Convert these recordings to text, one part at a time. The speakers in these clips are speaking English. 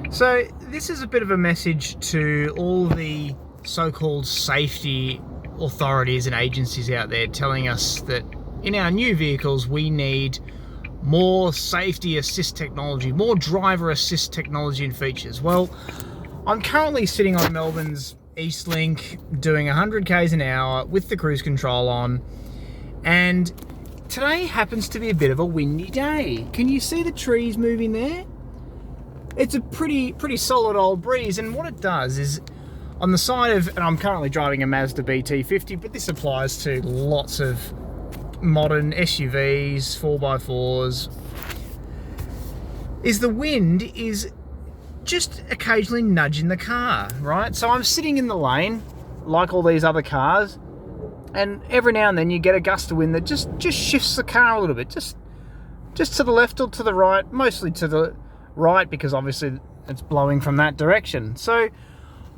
So this is a bit of a message to all the so-called safety authorities and agencies out there telling us that in our new vehicles we need more safety assist technology, more driver assist technology and features. Well, I'm currently sitting on Melbourne's Eastlink doing 100 k's an hour with the cruise control on, and today happens to be a bit of a windy day. Can you see the trees moving there? It's a pretty solid old breeze, and what it does is on the side of, and I'm currently driving a Mazda BT50, but this applies to lots of modern SUVs, 4x4s, is the wind is just occasionally nudging the car, right? So I'm sitting in the lane like all these other cars, and every now and then you get a gust of wind that just shifts the car a little bit, just to the left or to the right, mostly to the right because obviously it's blowing from that direction. So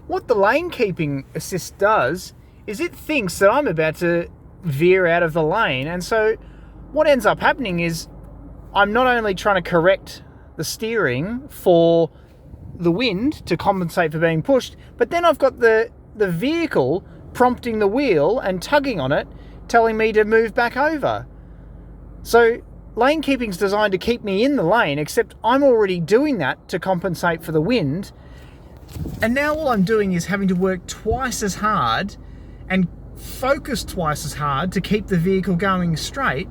what the lane keeping assist does is it thinks that I'm about to veer out of the lane, and so what ends up happening is I'm not only trying to correct the steering for the wind to compensate for being pushed, but then I've got the vehicle prompting the wheel and tugging on it, telling me to move back over. So lane keeping's designed to keep me in the lane, except I'm already doing that to compensate for the wind. And now all I'm doing is having to work twice as hard and focus twice as hard to keep the vehicle going straight,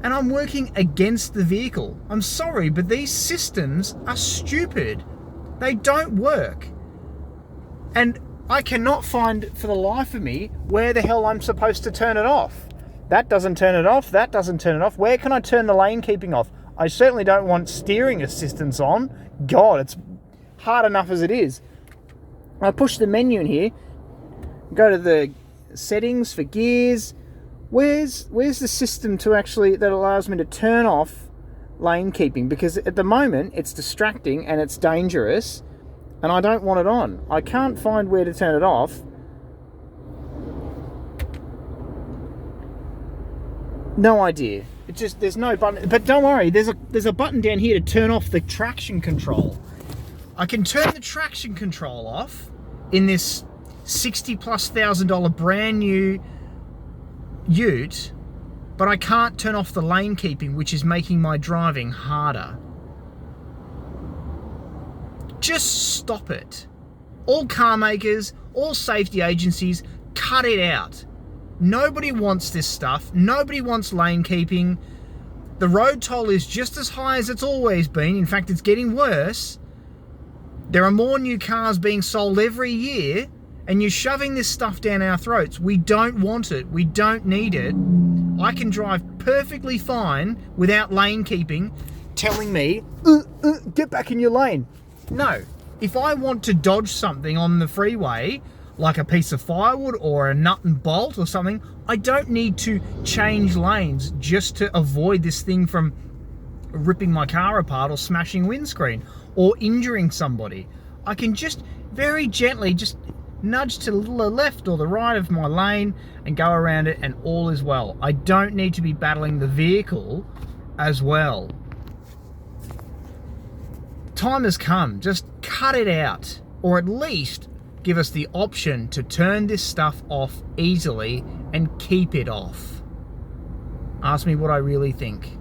and I'm working against the vehicle. I'm sorry, but these systems are stupid. They don't work. And I cannot find for the life of me where the hell I'm supposed to turn it off. That doesn't turn it off, that doesn't turn it off. Where can I turn the lane keeping off? I certainly don't want steering assistance on. God, it's hard enough as it is. I push the menu in here, go to the settings for gears. Where's the system to actually, that allows me to turn off lane keeping? Because at the moment it's distracting and it's dangerous and I don't want it on. I can't find where to turn it off. No idea. It's just, there's no button. But don't worry, there's a button down here to turn off the traction control. I can turn the traction control off in this $60,000+ brand new Ute, but I can't turn off the lane keeping, which is making my driving harder. Just stop it. All car makers, all safety agencies, cut it out. Nobody wants this stuff. Nobody wants lane keeping. The road toll is just as high as it's always been. In fact, it's getting worse. There are more new cars being sold every year, and you're shoving this stuff down our throats. We don't want it. We don't need it. I can drive perfectly fine without lane keeping telling me, get back in your lane. No. If I want to dodge something on the freeway, like a piece of firewood or a nut and bolt or something, I don't need to change lanes just to avoid this thing from ripping my car apart or smashing windscreen or injuring somebody. I can just very gently just nudge to the left or the right of my lane and go around it, and all is well. I don't need to be battling the vehicle as well. Time has come. Just cut it out, or at least give us the option to turn this stuff off easily and keep it off. Ask me what I really think.